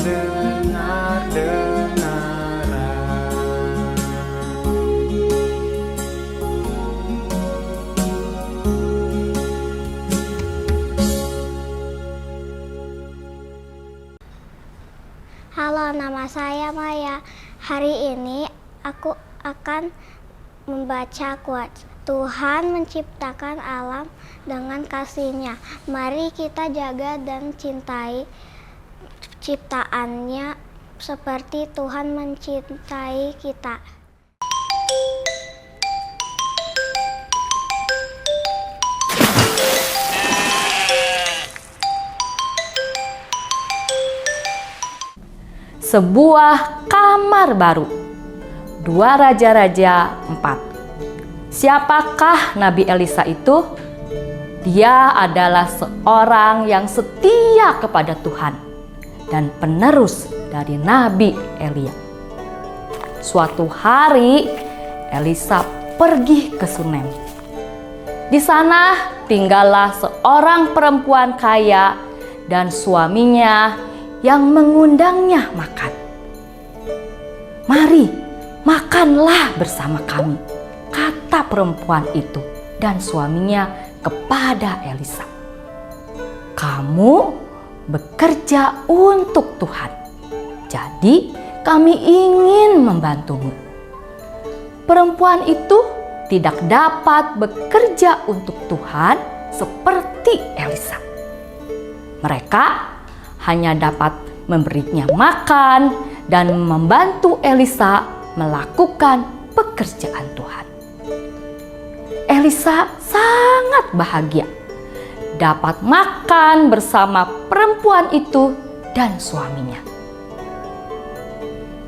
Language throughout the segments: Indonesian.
dengar-dengaran. Halo, nama saya Maya. Hari ini aku akan membaca quotes. Tuhan menciptakan alam dengan kasih-Nya. Mari kita jaga dan cintai ciptaannya seperti Tuhan mencintai kita. Sebuah kamar baru. 2 Raja-Raja 4. Siapakah Nabi Elisa itu? Dia adalah seorang yang setia kepada Tuhan dan penerus dari Nabi Elia. Suatu hari Elisa pergi ke Sunem. Di sana tinggallah seorang perempuan kaya dan suaminya yang mengundangnya makan. "Mari, makanlah bersama kami," kata perempuan itu dan suaminya kepada Elisa. "Kamu bekerja untuk Tuhan, jadi kami ingin membantumu." Perempuan itu tidak dapat bekerja untuk Tuhan seperti Elisa. Mereka hanya dapat memberinya makan dan membantu Elisa melakukan pekerjaan Tuhan. Elisa sangat bahagia dapat makan bersama perempuan itu dan suaminya.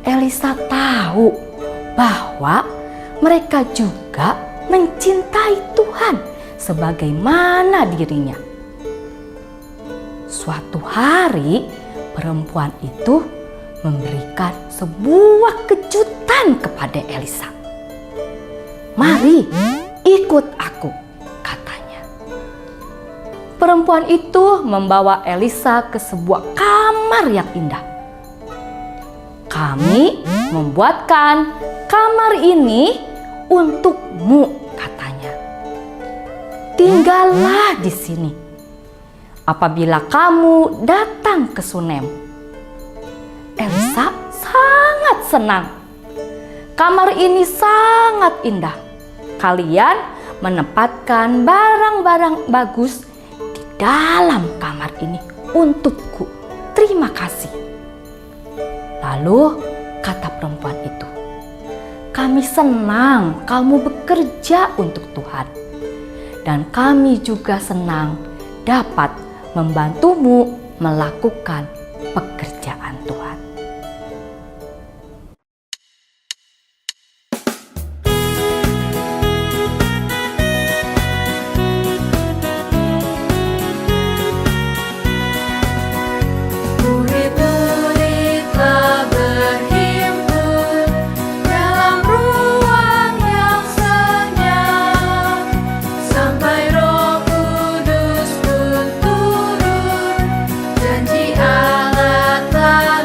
Elisa tahu bahwa mereka juga mencintai Tuhan sebagaimana dirinya. Suatu hari perempuan itu memberikan sebuah kejutan kepada Elisa. "Mari, ikut aku," katanya. Perempuan itu membawa Elisa ke sebuah kamar yang indah. "Kami membuatkan kamar ini untukmu," katanya. "Tinggallah di sini apabila kamu datang ke Sunem." Elisa sangat senang. Kamar ini sangat indah. Kalian menempatkan barang-barang bagus di dalam kamar ini untukku. Terima kasih. Lalu kata perempuan itu, "Kami senang kamu bekerja untuk Tuhan. Dan kami juga senang dapat membantumu melakukan pekerjaan Tuhan." Murid-muridlah berhimpun dalam ruang yang senyap, sampai Roh Kudus pun turun, janji Allah tak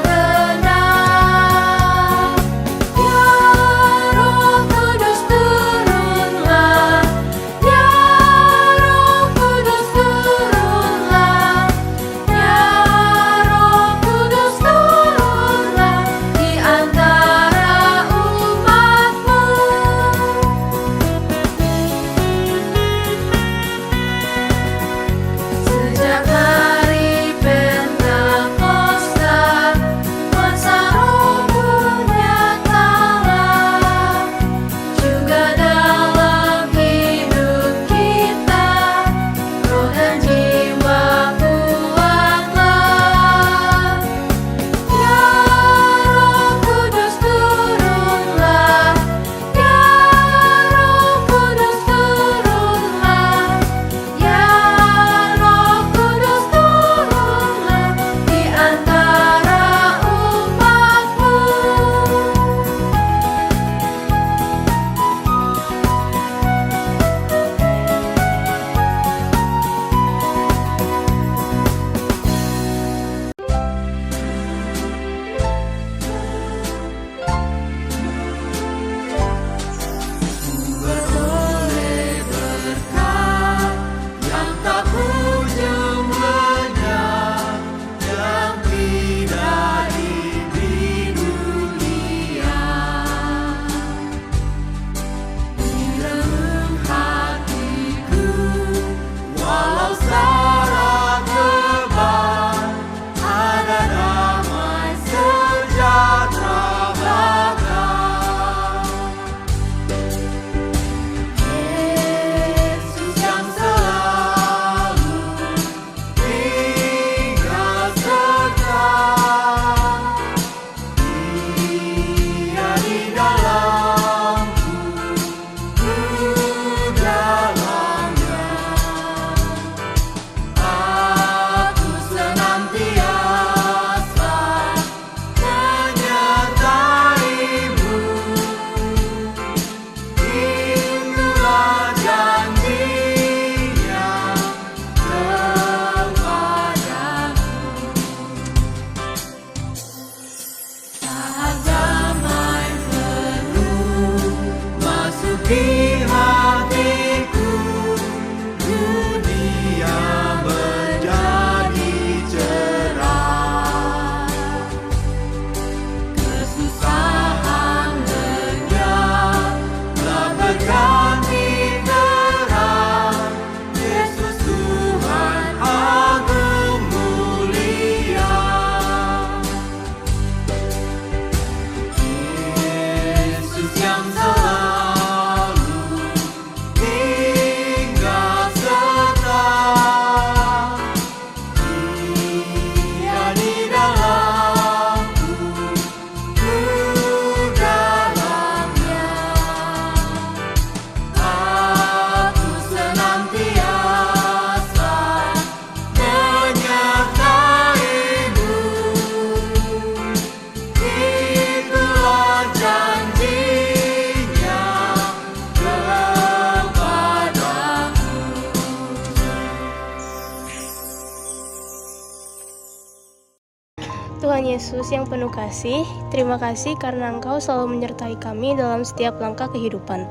Tuhan Yesus yang penuh kasih, terima kasih karena Engkau selalu menyertai kami dalam setiap langkah kehidupan.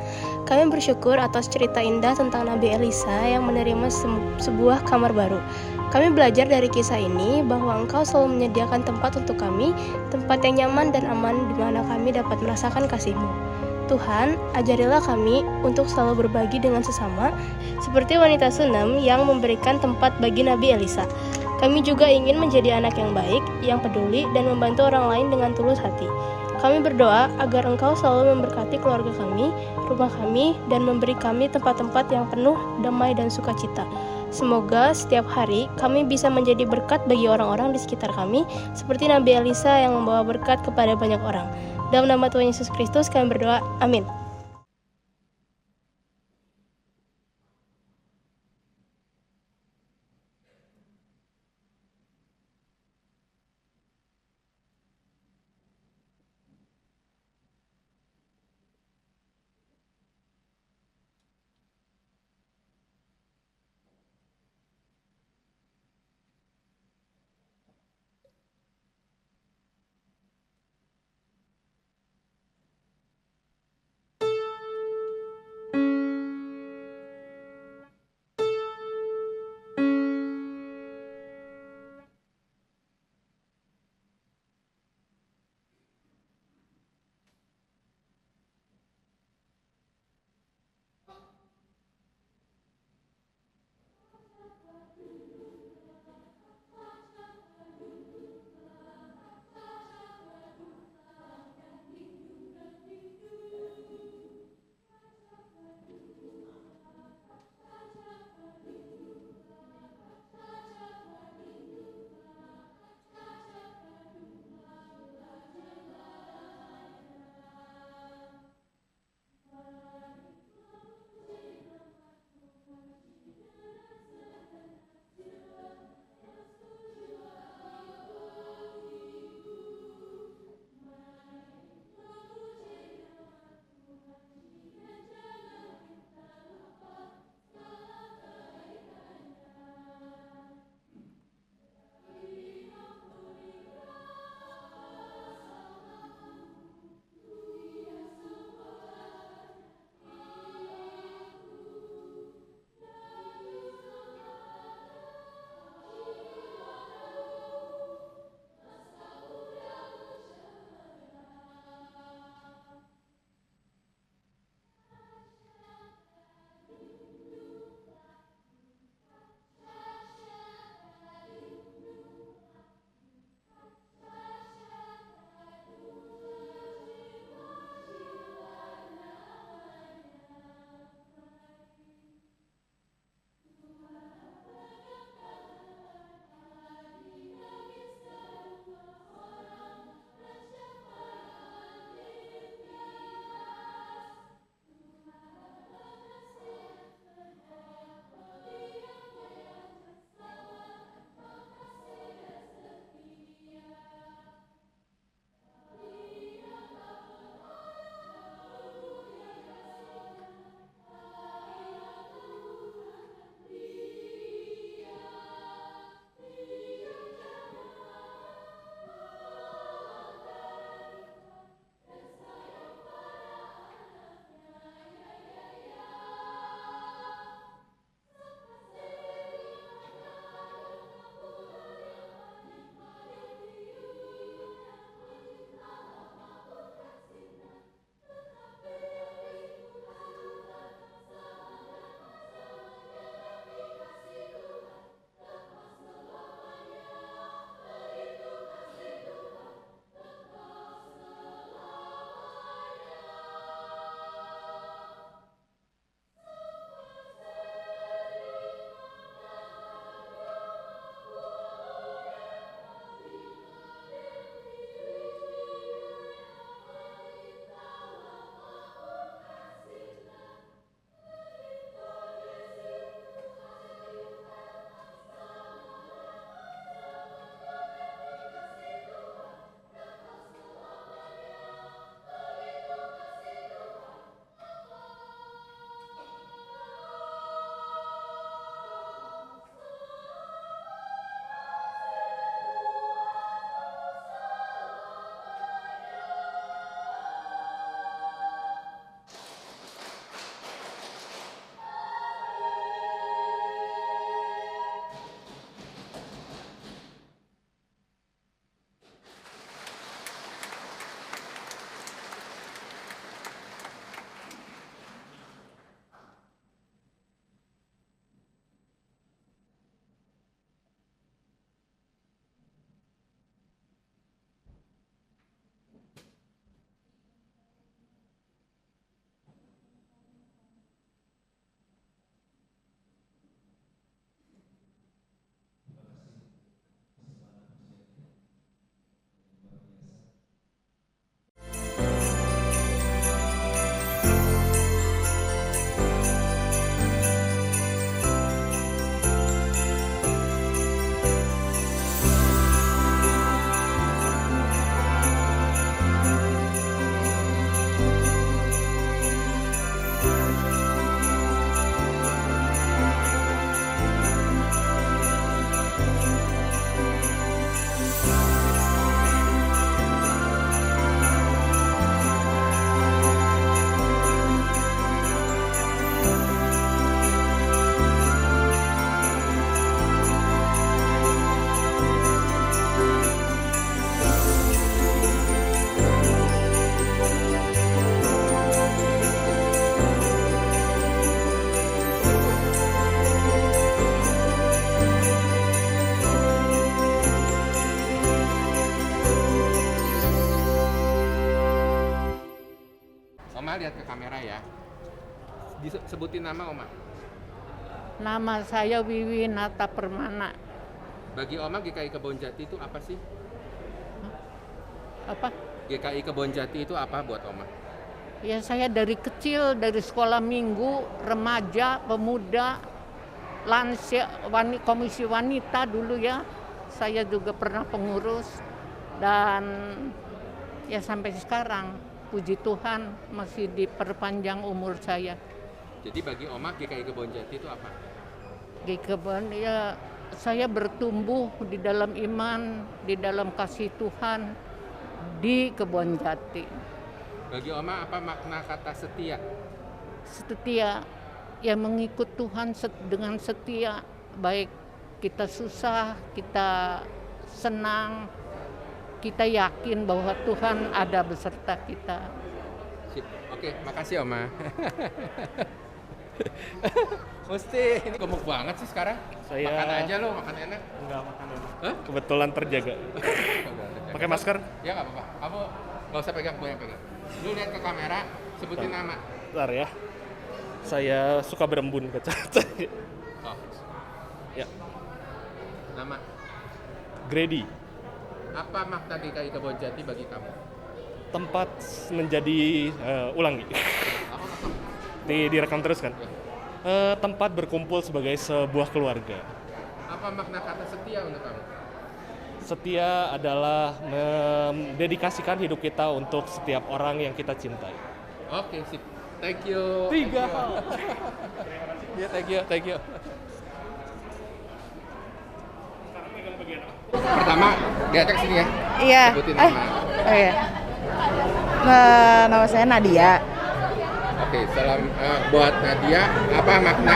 Kami bersyukur atas cerita indah tentang Nabi Elisa yang menerima sebuah kamar baru. Kami belajar dari kisah ini bahwa Engkau selalu menyediakan tempat untuk kami, tempat yang nyaman dan aman di mana kami dapat merasakan kasih-Mu. Tuhan, ajarilah kami untuk selalu berbagi dengan sesama, seperti wanita Sunem yang memberikan tempat bagi Nabi Elisa. Kami juga ingin menjadi anak yang baik, yang peduli, dan membantu orang lain dengan tulus hati. Kami berdoa agar Engkau selalu memberkati keluarga kami, rumah kami, dan memberi kami tempat-tempat yang penuh damai dan sukacita. Semoga setiap hari kami bisa menjadi berkat bagi orang-orang di sekitar kami, seperti Nabi Elisa yang membawa berkat kepada banyak orang. Dalam nama Tuhan Yesus Kristus kami berdoa, amin. Oma lihat ke kamera ya. Disebutin nama Oma. Nama saya Wiwinata Permana. Bagi Oma GKI Kebonjati itu apa sih? Apa? GKI Kebonjati itu apa buat Oma? Ya saya dari kecil, dari sekolah minggu, remaja, pemuda, lansia, komisi wanita dulu ya. Saya juga pernah pengurus dan ya sampai sekarang puji Tuhan masih diperpanjang umur saya. Jadi bagi Oma GKI Kebonjati itu apa? Di kebun ya saya bertumbuh di dalam iman, di dalam kasih Tuhan di Kebonjati. Bagi Oma apa makna kata setia? Setia ya mengikut Tuhan dengan setia, baik kita susah, kita senang, kita yakin bahwa Tuhan ada beserta kita. Sip. Oke, makasih Oma. Mesti ini gemuk banget sih sekarang. Makan aja lo, makan enak. Enggak makan enak. Hah? Kebetulan terjaga. Pakai masker? Ya nggak apa-apa. Kamu nggak usah pegang, gue yang pegang. Lu lihat ke kamera, sebutin nama. Bentar ya. Saya suka berembun kaca. Oh, Ya, nama. Grady. Apa makna GKI Kebonjati bagi kamu? Tempat menjadi ulangi. Direkam terus kan? Tempat berkumpul sebagai sebuah keluarga. Apa makna kata setia untuk kamu? Setia adalah mendedikasikan hidup kita untuk setiap orang yang kita cintai. Oke, sip. Thank you. Tiga. Ya, thank you. Pertama, diajak sini ya. Iya. Sebutin nama. Oh iya. Nama saya Nadia. Oke, salam buat Nadia. Apa makna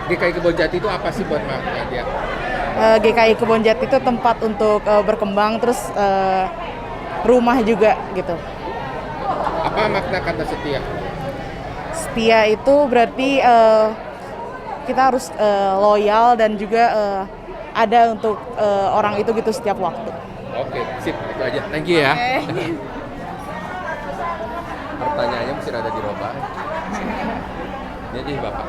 GKI Kebonjati itu apa sih buat Nadia? GKI Kebonjati itu tempat untuk berkembang, terus rumah juga gitu. Apa makna kata setia? Setia itu berarti kita harus loyal dan juga ada untuk orang itu gitu setiap waktu. Oke, sip, itu aja. Thank you ya. Pertanyaannya mesti ada dirubah. Jadi Bapak.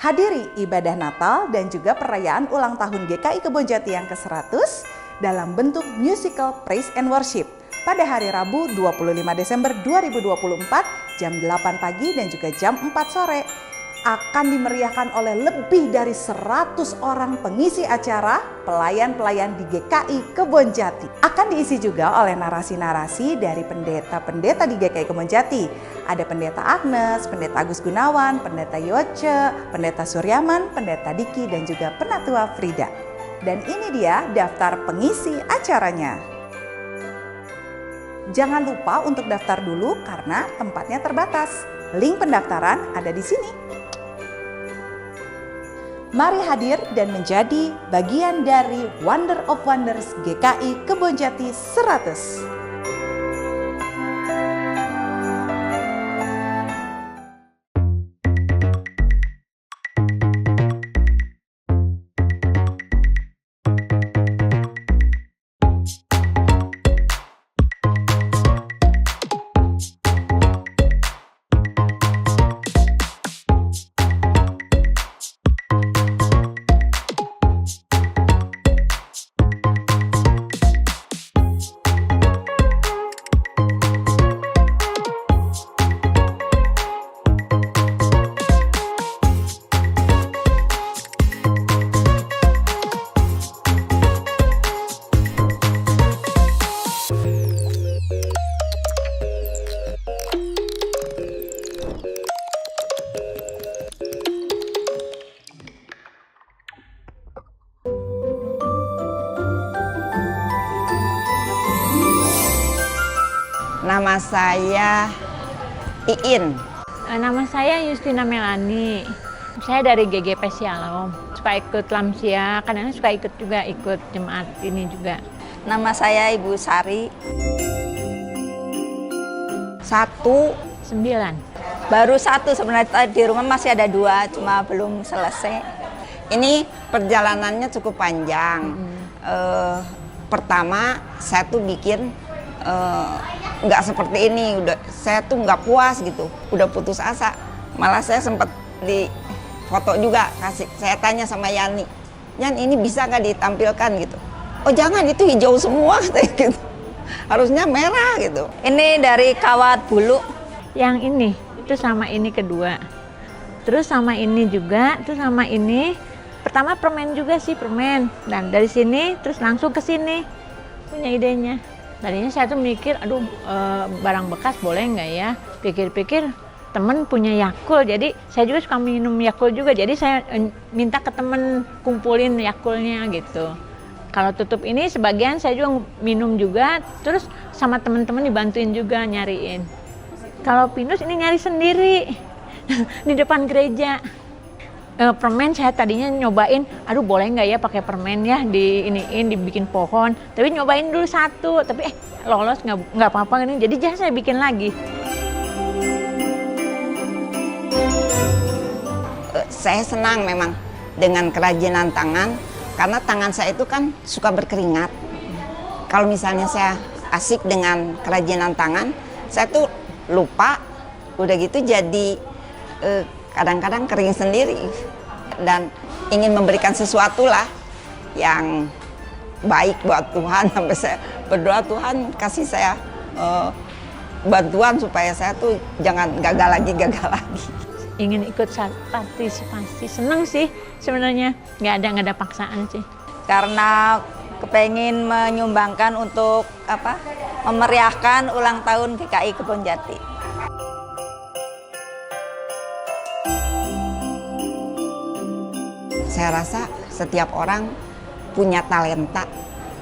Hadiri ibadah Natal dan juga perayaan ulang tahun GKI Kebonjati yang ke-100 dalam bentuk musical Praise and Worship pada hari Rabu 25 Desember 2024 jam 8 pagi dan juga jam 4 sore. Akan dimeriahkan oleh lebih dari 100 orang pengisi acara, pelayan-pelayan di GKI Kebonjati. Akan diisi juga oleh narasi-narasi dari pendeta-pendeta di GKI Kebonjati. Ada Pendeta Agnes, Pendeta Agus Gunawan, Pendeta Yoce, Pendeta Suryaman, Pendeta Diki, dan juga Penatua Frida. Dan ini dia daftar pengisi acaranya. Jangan lupa untuk daftar dulu karena tempatnya terbatas. Link pendaftaran ada di sini. Mari hadir dan menjadi bagian dari Wonder of Wonders GKI Kebonjati 100. Nama saya Iin. Nama saya Justina Melani. Saya dari GGP Sialom. Suka ikut Lamsia, kadang suka ikut jemaat ini juga. Nama saya Ibu Sari. 9. Baru 1 sebenarnya, di rumah masih ada 2, cuma belum selesai. Ini perjalanannya cukup panjang. Pertama, saya tuh bikin nggak seperti ini, saya tuh nggak puas gitu, udah putus asa. Malah saya sempat di foto juga, saya tanya sama Yani, Yan ini bisa nggak ditampilkan gitu? Oh jangan, itu hijau semua gitu, harusnya merah gitu. Ini dari kawat bulu. Yang ini, itu sama ini kedua. Terus sama ini juga, terus sama ini. Pertama permen juga sih, permen. Dan dari sini terus langsung ke sini punya idenya. Tadinya saya tuh mikir, aduh barang bekas boleh nggak ya? Pikir-pikir temen punya Yakult, jadi saya juga suka minum Yakult juga. Jadi saya minta ke temen kumpulin Yakultnya gitu. Kalau tutup ini sebagian saya juga minum juga, terus sama temen-temen dibantuin juga nyariin. Kalau pinus ini nyari sendiri di depan gereja. Permen saya tadinya nyobain, aduh boleh nggak ya pakai permen ya dibikin pohon. Tapi nyobain dulu 1, tapi lolos nggak apa-apa ini. Jadi jangan saya bikin lagi. Saya senang memang dengan kerajinan tangan, karena tangan saya itu kan suka berkeringat. Kalau misalnya saya asik dengan kerajinan tangan, saya tuh lupa, udah gitu jadi kadang-kadang kering sendiri, dan ingin memberikan sesuatu lah yang baik buat Tuhan. Sampai saya berdoa, Tuhan kasih saya bantuan supaya saya tuh jangan gagal lagi. Ingin ikut partisipasi, senang sih sebenarnya, nggak ada paksaan sih. Karena kepengen menyumbangkan untuk memeriahkan ulang tahun GKI Kebonjati. Saya rasa setiap orang punya talenta,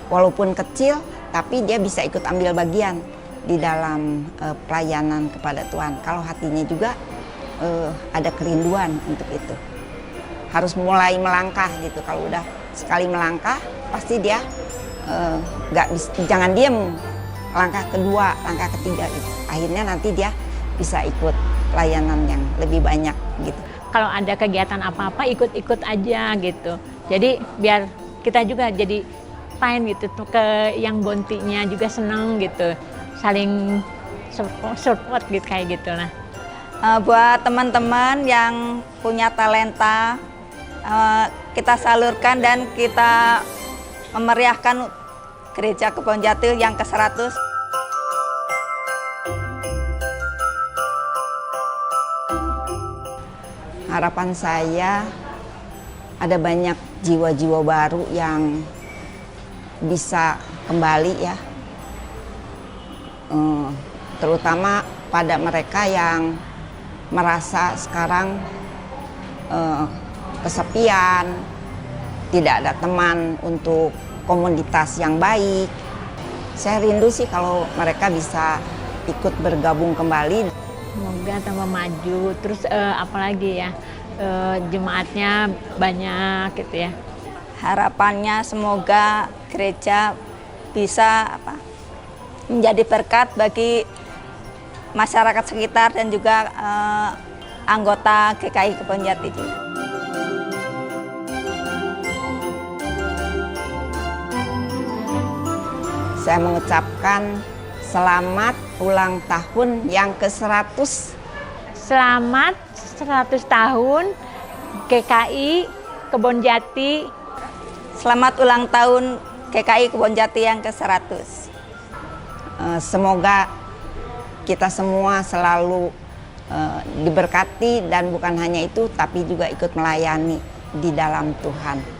walaupun kecil, tapi dia bisa ikut ambil bagian di dalam pelayanan kepada Tuhan. Kalau hatinya juga ada kerinduan untuk itu, harus mulai melangkah gitu. Kalau udah sekali melangkah, pasti dia jangan diem. Langkah kedua, langkah ketiga gitu. Akhirnya nanti dia bisa ikut pelayanan yang lebih banyak gitu. Kalau ada kegiatan apa-apa ikut-ikut aja gitu. Jadi biar kita juga jadi fine gitu, ke yang bontinya juga seneng gitu, saling support gitu kayak gitu lah. Buat teman-teman yang punya talenta, kita salurkan dan kita memeriahkan Gereja Kebonjati yang ke-100. Harapan saya ada banyak jiwa-jiwa baru yang bisa kembali ya, terutama pada mereka yang merasa sekarang kesepian, tidak ada teman untuk komunitas yang baik. Saya rindu sih kalau mereka bisa ikut bergabung kembali. Semoga tambah maju, terus apalagi ya, jemaatnya banyak gitu ya. Harapannya semoga gereja bisa menjadi berkat bagi masyarakat sekitar dan juga anggota GKI Kebonjati juga. Saya mengucapkan selamat ulang tahun yang ke-100. Selamat 100 tahun GKI Kebonjati. Selamat ulang tahun GKI Kebonjati yang ke-100. Semoga kita semua selalu diberkati dan bukan hanya itu, tapi juga ikut melayani di dalam Tuhan.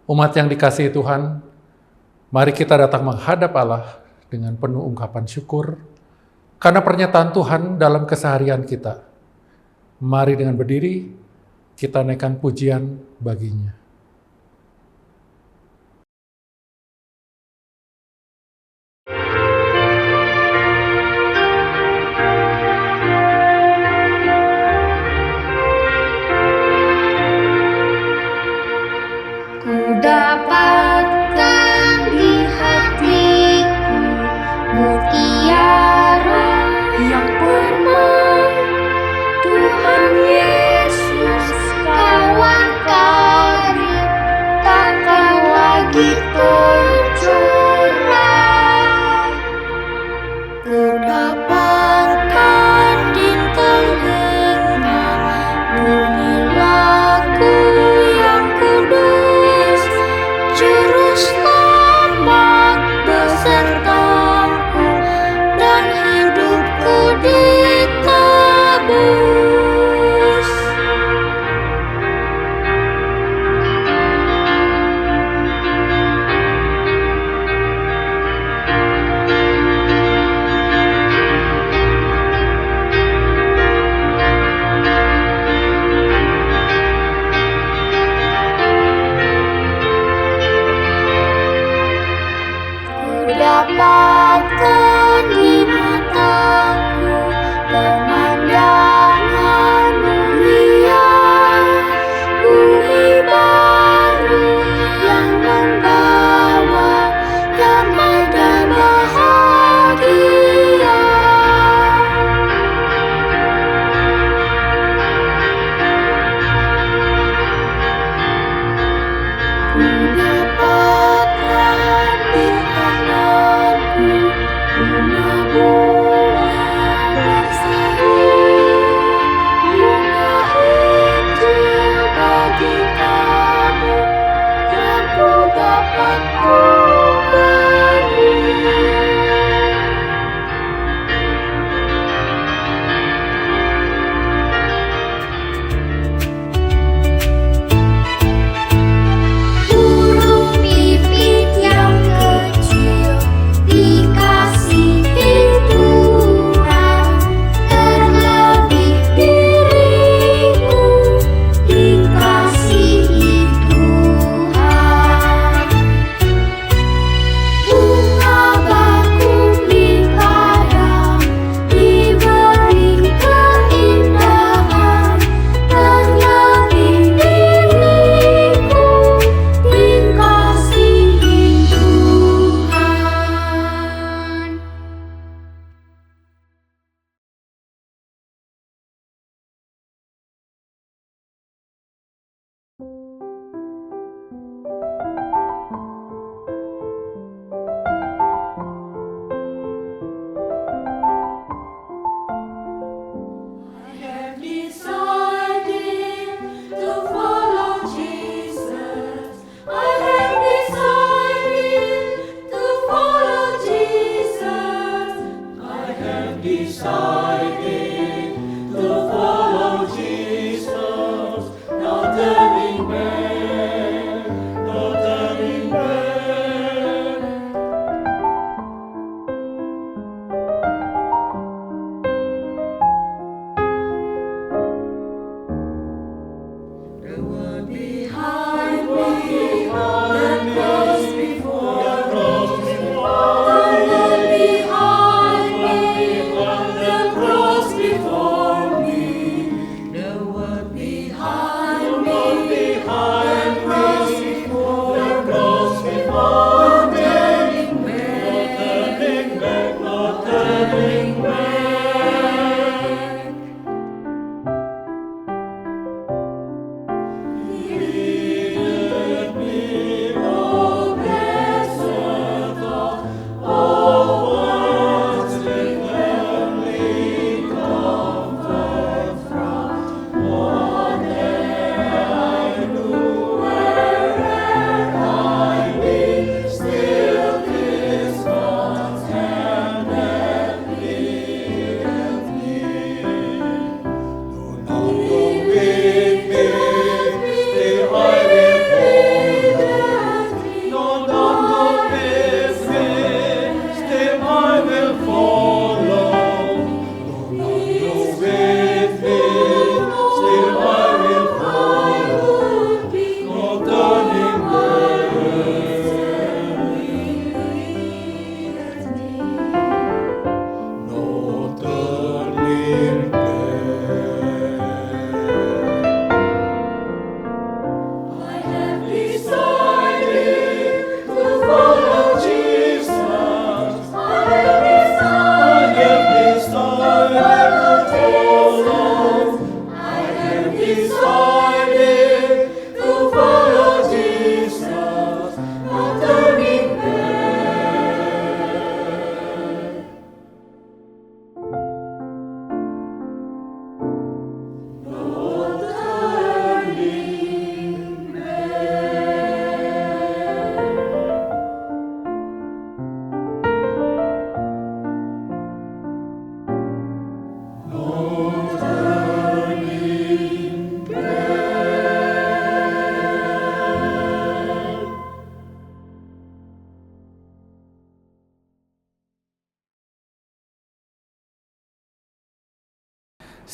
Umat yang dikasihi Tuhan, mari kita datang menghadap Allah dengan penuh ungkapan syukur karena pernyataan Tuhan dalam keseharian kita. Mari dengan berdiri, kita naikkan pujian baginya. Ku dapatkan di hatiku mutiara yang permai, Tuhan Yesus kawan karib.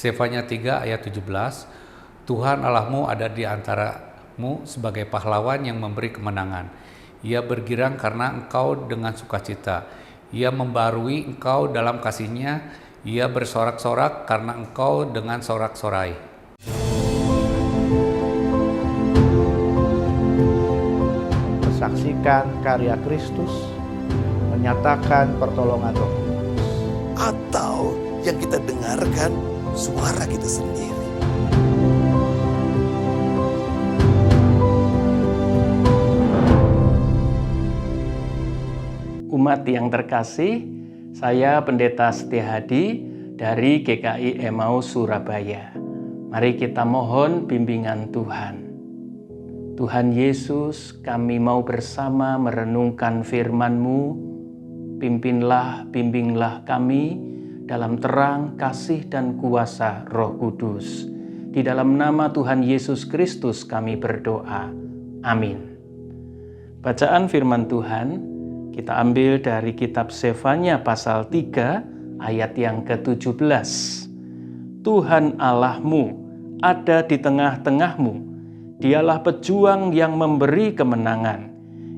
Sefanya 3 ayat 17, Tuhan Allahmu ada di antaramu sebagai pahlawan yang memberi kemenangan. Ia bergirang karena engkau dengan sukacita. Ia membarui engkau dalam kasih-Nya. Ia bersorak-sorak karena engkau dengan sorak-sorai. Saksikan karya Kristus, menyatakan pertolongan Roh Kudus. Atau yang kita dengarkan suara kita sendiri. Umat yang terkasih, saya Pendeta Setia Hadi dari GKI Emmaus Surabaya. Mari kita mohon bimbingan Tuhan. Tuhan Yesus, kami mau bersama merenungkan firman-Mu. Bimbinglah kami dalam terang, kasih, dan kuasa Roh Kudus. Di dalam nama Tuhan Yesus Kristus kami berdoa. Amin. Bacaan firman Tuhan kita ambil dari kitab Sefanya pasal 3 ayat yang ke-17. Tuhan Allahmu ada di tengah-tengahmu. Dialah pejuang yang memberi kemenangan.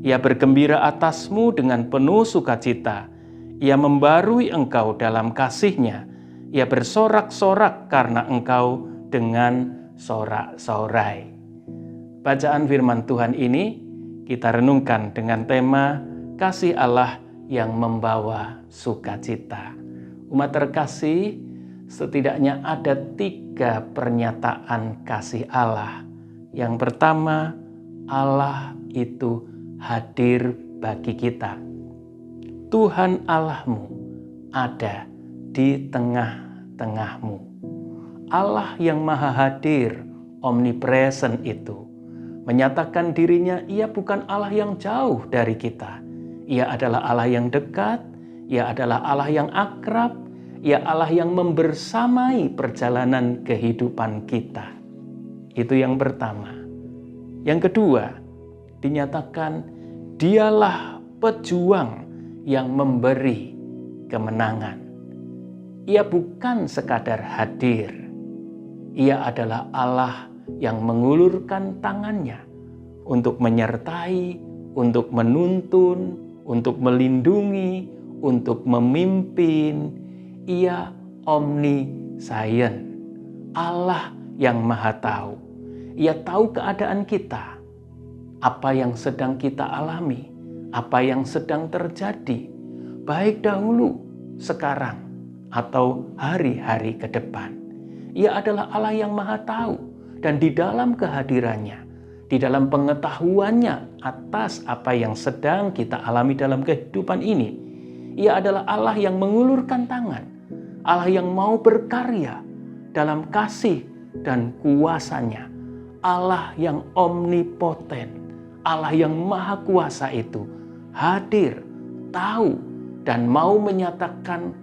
Ia bergembira atasmu dengan penuh sukacita. Ia membarui engkau dalam kasih-Nya. Ia bersorak-sorak karena engkau dengan sorak-sorai. Bacaan firman Tuhan ini kita renungkan dengan tema kasih Allah yang membawa sukacita. Umat terkasih, setidaknya ada 3 pernyataan kasih Allah. Yang pertama, Allah itu hadir bagi kita. Tuhan Allahmu ada di tengah-tengahmu. Allah yang maha hadir, omnipresent itu, menyatakan dirinya ia bukan Allah yang jauh dari kita. Ia adalah Allah yang dekat, Ia adalah Allah yang akrab, Ia Allah yang membersamai perjalanan kehidupan kita. Itu yang pertama. Yang kedua, dinyatakan Dialah pejuang yang memberi kemenangan. Ia bukan sekadar hadir. Ia adalah Allah yang mengulurkan tangannya untuk menyertai, untuk menuntun, untuk melindungi, untuk memimpin. Ia omniscient, Allah yang maha tahu. Ia tahu keadaan kita, apa yang sedang kita alami, apa yang sedang terjadi, baik dahulu, sekarang, atau hari-hari ke depan. Ia adalah Allah yang maha tahu, dan di dalam kehadirannya, di dalam pengetahuannya atas apa yang sedang kita alami dalam kehidupan ini, Ia adalah Allah yang mengulurkan tangan, Allah yang mau berkarya dalam kasih dan kuasa-Nya, Allah yang omnipoten, Allah yang maha kuasa itu hadir, tahu, dan mau menyatakan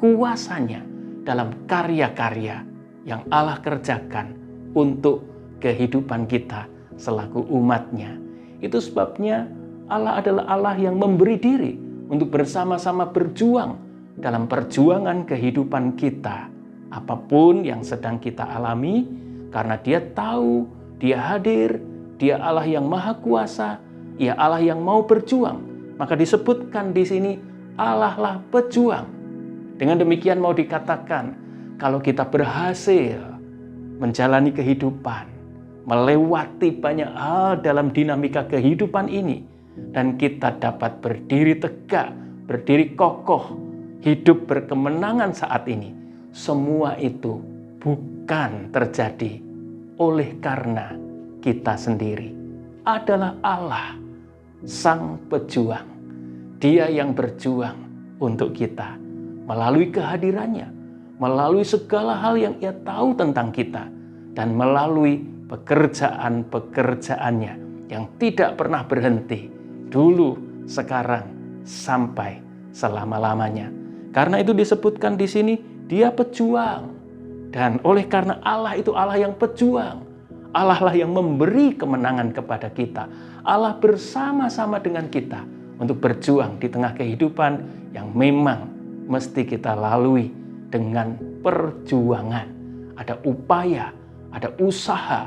kuasa-Nya dalam karya-karya yang Allah kerjakan untuk kehidupan kita selaku umat-Nya. Itu sebabnya Allah adalah Allah yang memberi diri untuk bersama-sama berjuang dalam perjuangan kehidupan kita. Apapun yang sedang kita alami, karena Dia tahu, Dia hadir, Dia Allah yang maha kuasa, Ia Allah yang mau berjuang. Maka disebutkan di sini Allah lah pejuang. Dengan demikian mau dikatakan, kalau kita berhasil menjalani kehidupan, melewati banyak hal dalam dinamika kehidupan ini, dan kita dapat berdiri tegak, berdiri kokoh, hidup berkemenangan saat ini, semua itu bukan terjadi oleh karena kita sendiri. Adalah Allah, Sang Pejuang. Dia yang berjuang untuk kita melalui kehadirannya, melalui segala hal yang Ia tahu tentang kita, dan melalui pekerjaan-pekerjaannya yang tidak pernah berhenti, dulu, sekarang, sampai selama-lamanya. Karena itu disebutkan di sini, Dia pejuang. Dan oleh karena Allah itu Allah yang pejuang, Allah lah yang memberi kemenangan kepada kita. Allah bersama-sama dengan kita untuk berjuang di tengah kehidupan yang memang mesti kita lalui dengan perjuangan, ada upaya, ada usaha,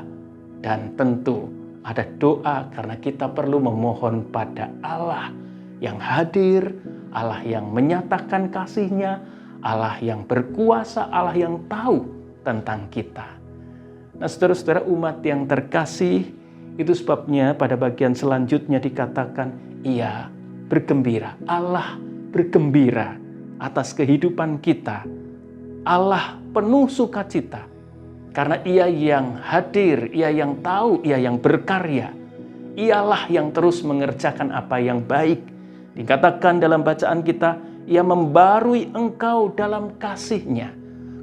dan tentu ada doa karena kita perlu memohon pada Allah yang hadir, Allah yang menyatakan kasih-Nya, Allah yang berkuasa, Allah yang tahu tentang kita. Nah, saudara-saudara umat yang terkasih, itu sebabnya pada bagian selanjutnya dikatakan, Ia bergembira, Allah bergembira atas kehidupan kita. Allah penuh sukacita karena Ia yang hadir, Ia yang tahu, Ia yang berkarya. Ialah yang terus mengerjakan apa yang baik. Dikatakan dalam bacaan kita, Ia membarui engkau dalam kasih-Nya.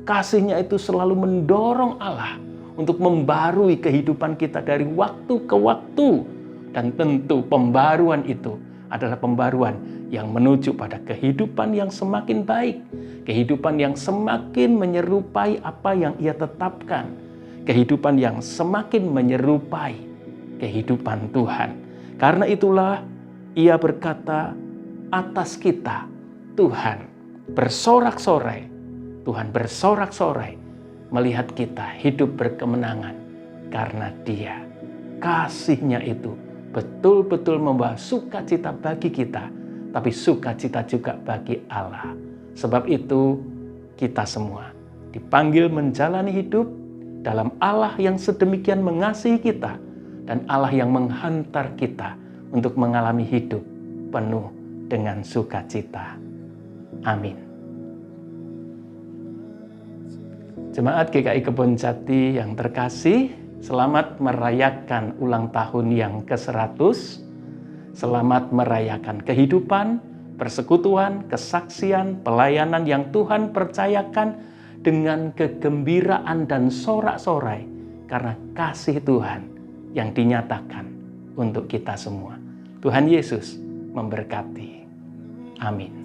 Kasih-Nya itu selalu mendorong Allah untuk membarui kehidupan kita dari waktu ke waktu. Dan tentu pembaruan itu adalah pembaruan yang menuju pada kehidupan yang semakin baik. Kehidupan yang semakin menyerupai apa yang Ia tetapkan. Kehidupan yang semakin menyerupai kehidupan Tuhan. Karena itulah Ia berkata, atas kita Tuhan bersorak-sorai. Tuhan bersorak-sorai melihat kita hidup berkemenangan. Karena Dia, kasih-Nya itu betul-betul membawa sukacita bagi kita, tapi sukacita juga bagi Allah. Sebab itu kita semua dipanggil menjalani hidup dalam Allah yang sedemikian mengasihi kita dan Allah yang menghantar kita untuk mengalami hidup penuh dengan sukacita. Amin. Jemaat GKI Kebonjati yang terkasih, selamat merayakan ulang tahun yang ke-100. Selamat merayakan kehidupan, persekutuan, kesaksian, pelayanan yang Tuhan percayakan dengan kegembiraan dan sorak-sorai karena kasih Tuhan yang dinyatakan untuk kita semua. Tuhan Yesus memberkati. Amin.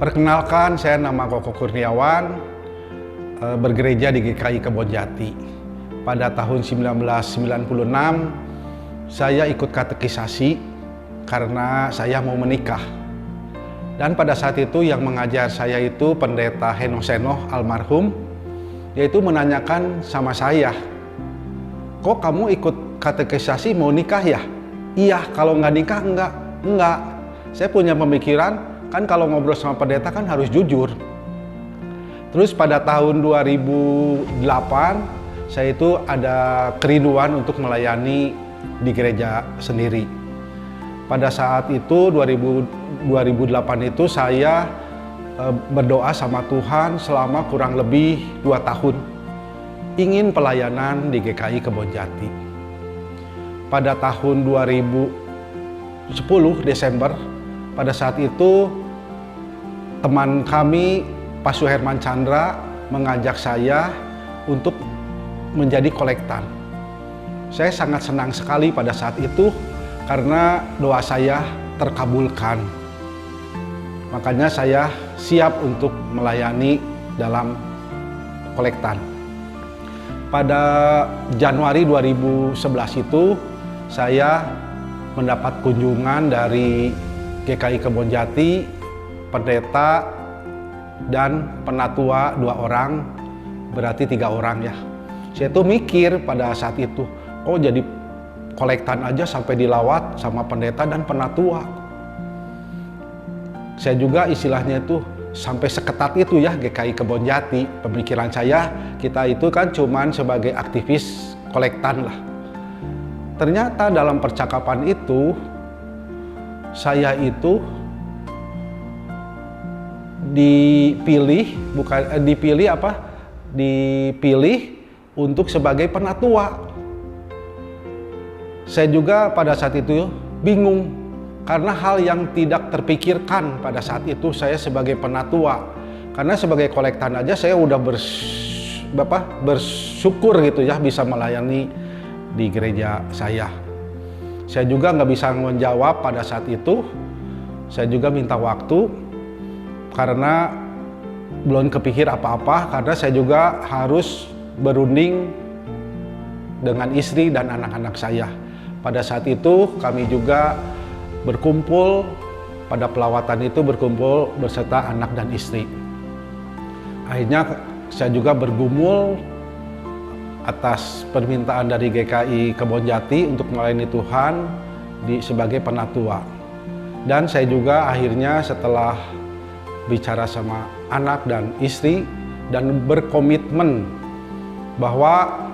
Perkenalkan, saya nama Koko Kurniawan, bergereja di GKI Kebonjati. Pada tahun 1996, saya ikut katekisasi karena saya mau menikah. Dan pada saat itu yang mengajar saya itu Pendeta Heno Senoh almarhum, yaitu menanyakan sama saya, kok kamu ikut katekisasi mau nikah ya? Iya, kalau nggak nikah enggak. Saya punya pemikiran, kan kalau ngobrol sama pendeta kan harus jujur. Terus pada tahun 2008 saya itu ada kerinduan untuk melayani di gereja sendiri. Pada saat itu 2008 itu saya berdoa sama Tuhan selama kurang lebih 2 tahun. Ingin pelayanan di GKI Kebonjati. Pada tahun 2010 Desember, pada saat itu teman kami Pak Suherman Chandra mengajak saya untuk menjadi kolektan. Saya sangat senang sekali pada saat itu karena doa saya terkabulkan. Makanya saya siap untuk melayani dalam kolektan. Pada Januari 2011 itu saya mendapat kunjungan dari GKI Kebonjati, pendeta dan penatua 2 orang, berarti 3 orang ya. Saya tuh mikir pada saat itu, kok jadi kolektan aja sampai dilawat sama pendeta dan penatua. Saya juga istilahnya itu sampai seketat itu ya GKI Kebonjati. Pemikiran saya, kita itu kan cuman sebagai aktivis kolektan lah. Ternyata dalam percakapan itu, saya itu dipilih untuk sebagai penatua. Saya juga pada saat itu karena hal yang tidak terpikirkan pada saat itu saya sebagai penatua. Karena sebagai kolektan aja saya udah bersyukur gitu ya bisa melayani di gereja saya. Saya juga nggak bisa menjawab pada saat itu. Saya juga minta waktu karena belum kepikir apa-apa, karena saya juga harus berunding dengan istri dan anak-anak saya. Pada saat itu kami juga berkumpul, pada pelawatan itu berkumpul beserta anak dan istri. Akhirnya saya juga bergumul atas permintaan dari GKI Kebonjati untuk melayani Tuhan sebagai penatua. Dan saya juga akhirnya setelah bicara sama anak dan istri dan berkomitmen bahwa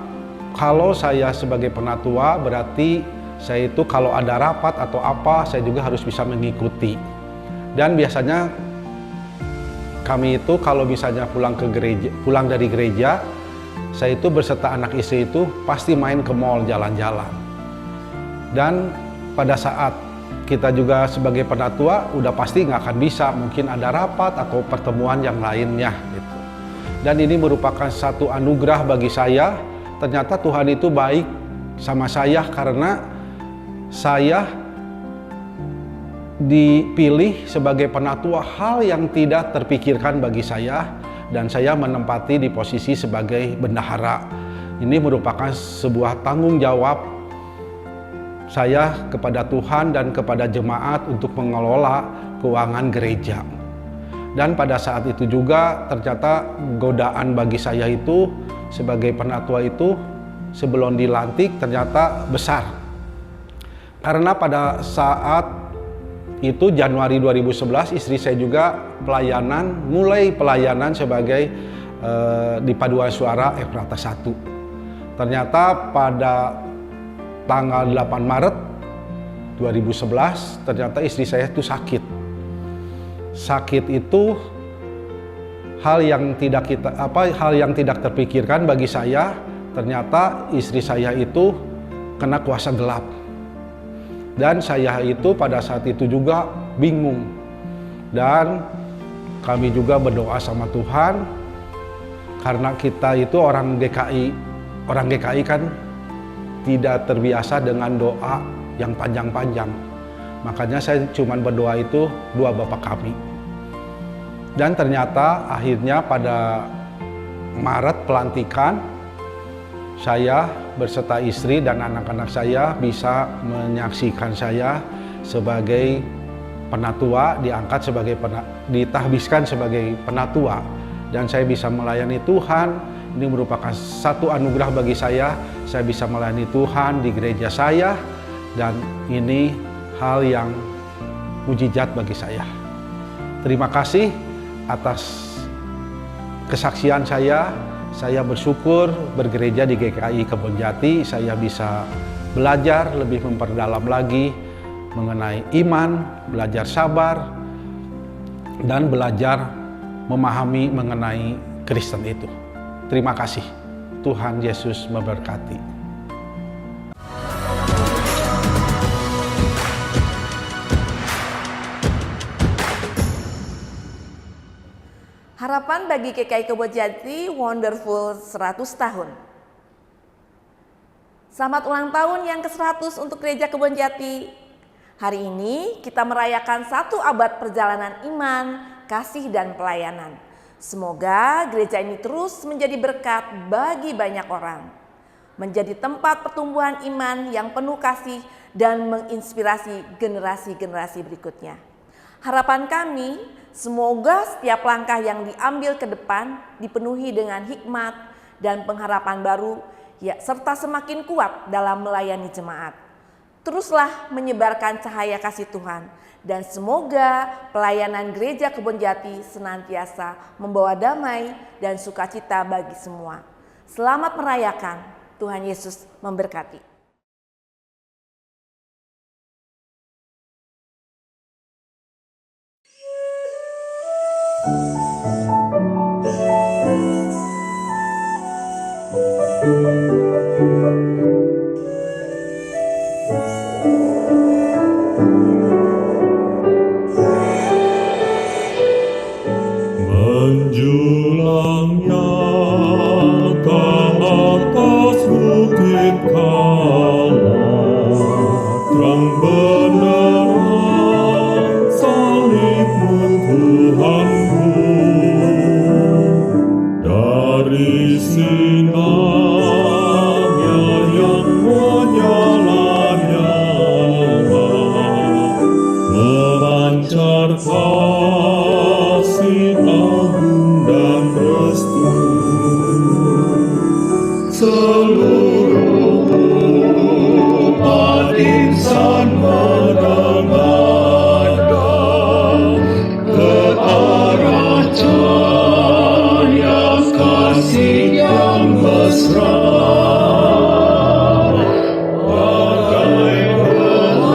kalau saya sebagai penatua berarti saya itu kalau ada rapat atau apa saya juga harus bisa mengikuti. Dan biasanya kami itu kalau misalnya pulang dari gereja, saya itu beserta anak istri itu pasti main ke mall, jalan-jalan. Dan pada saat kita juga sebagai penatua udah pasti nggak akan bisa, mungkin ada rapat atau pertemuan yang lainnya gitu. Dan ini merupakan satu anugerah bagi saya. Ternyata Tuhan itu baik sama saya karena saya dipilih sebagai penatua, hal yang tidak terpikirkan bagi saya, dan saya menempati di posisi sebagai bendahara. Ini merupakan sebuah tanggung jawab saya kepada Tuhan dan kepada jemaat untuk mengelola keuangan gereja. Dan pada saat itu juga ternyata godaan bagi saya itu sebagai penatua itu sebelum dilantik ternyata besar. Karena pada saat itu Januari 2011 istri saya juga mulai pelayanan sebagai di Paduan Suara Efrata 1. Ternyata pada tanggal 8 Maret 2011 ternyata istri saya itu sakit. Sakit itu hal yang tidak terpikirkan bagi saya. Ternyata istri saya itu kena kuasa gelap. Dan saya itu pada saat itu juga bingung. Dan kami juga berdoa sama Tuhan karena kita itu orang GKI kan tidak terbiasa dengan doa yang panjang-panjang. Makanya saya cuma berdoa itu doa Bapa Kami. Dan ternyata akhirnya pada Maret pelantikan, saya berserta istri dan anak-anak saya bisa menyaksikan saya sebagai penatua, ditahbiskan sebagai penatua. Dan saya bisa melayani Tuhan. Ini merupakan satu anugerah bagi saya bisa melayani Tuhan di gereja saya. Dan ini hal yang mujizat bagi saya. Terima kasih atas kesaksian saya. Saya bersyukur bergereja di GKI Kebonjati, saya bisa belajar lebih memperdalam lagi mengenai iman, belajar sabar, dan belajar memahami mengenai Kristen itu. Terima kasih. Tuhan Yesus memberkati. Harapan bagi GKI Kebonjati Wonderful 100 tahun. Selamat ulang tahun yang ke-100 untuk Gereja Kebonjati. Hari ini kita merayakan 1 abad perjalanan iman, kasih, dan pelayanan. Semoga gereja ini terus menjadi berkat bagi banyak orang. Menjadi tempat pertumbuhan iman yang penuh kasih dan menginspirasi generasi-generasi berikutnya. Harapan kami, semoga setiap langkah yang diambil ke depan dipenuhi dengan hikmat dan pengharapan baru, serta semakin kuat dalam melayani jemaat. Teruslah menyebarkan cahaya kasih Tuhan, dan semoga pelayanan Gereja Kebonjati senantiasa membawa damai dan sukacita bagi semua. Selamat merayakan, Tuhan Yesus memberkati. umat insan menengadah ke arah cahaya kasih yang mesra. Bagai pelaut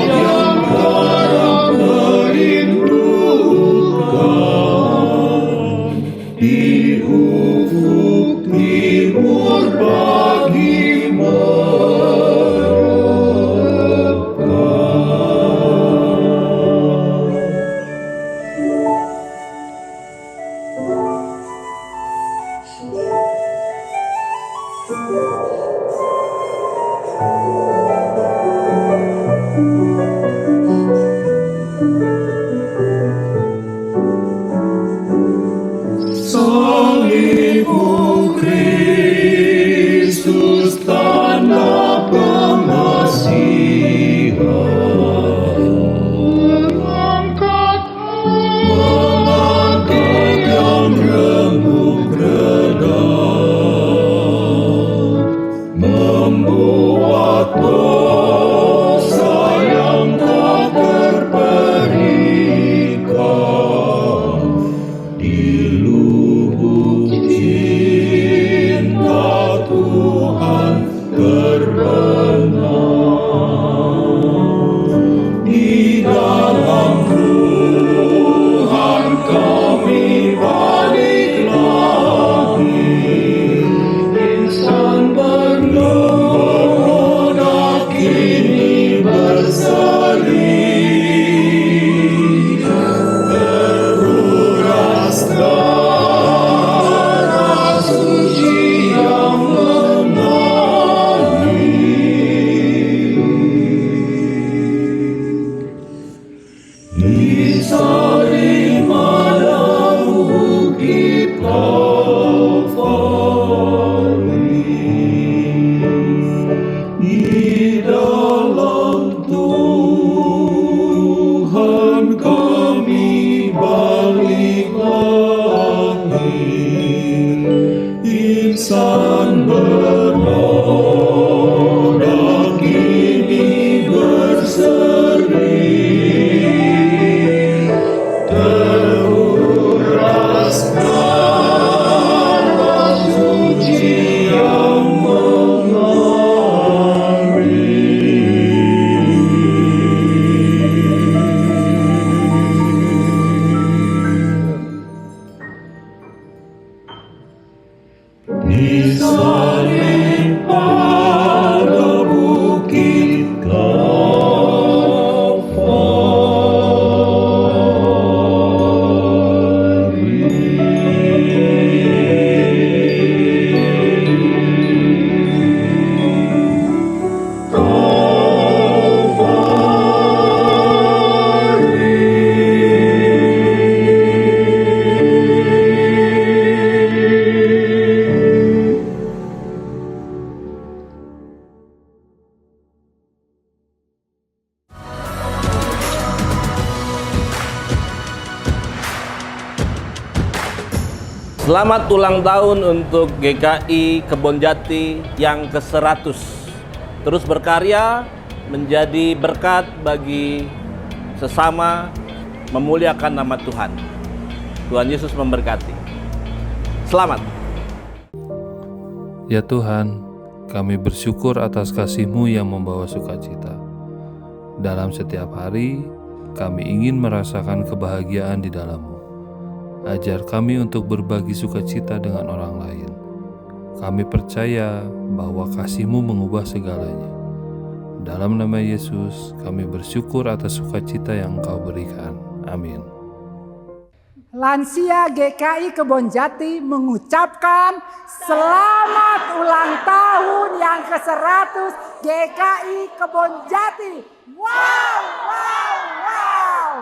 yang garam merindukan di ufuk timur bagi Salibmu Kristus tanda pengasihan, mengangkat yang remuk redam, membuat dosa yang tak terperikan di lubuk cinta Tuhan terbenam. Di dalam Tuhan kami balik lagi, insan bernoda kini berseri, teruras darah suci yang di salib pada bukit Kalvari, di dalam Tuhan kami balik lagi, insan bernoda kini berseri, teruras darah suci yang di salib pada bukit Selamat ulang tahun untuk GKI Kebonjati yang ke-100. Terus berkarya menjadi berkat bagi sesama, memuliakan nama Tuhan. Tuhan Yesus memberkati. Selamat. Ya Tuhan, kami bersyukur atas kasih-Mu yang membawa sukacita. Dalam setiap hari, kami ingin merasakan kebahagiaan di dalam-Mu. Ajar kami untuk berbagi sukacita dengan orang lain. Kami percaya bahwa kasih-Mu mengubah segalanya. Dalam nama Yesus, kami bersyukur atas sukacita yang Engkau berikan. Amin. Lansia GKI Kebonjati mengucapkan selamat ulang tahun yang ke-100 GKI Kebonjati. Wow, wow, wow.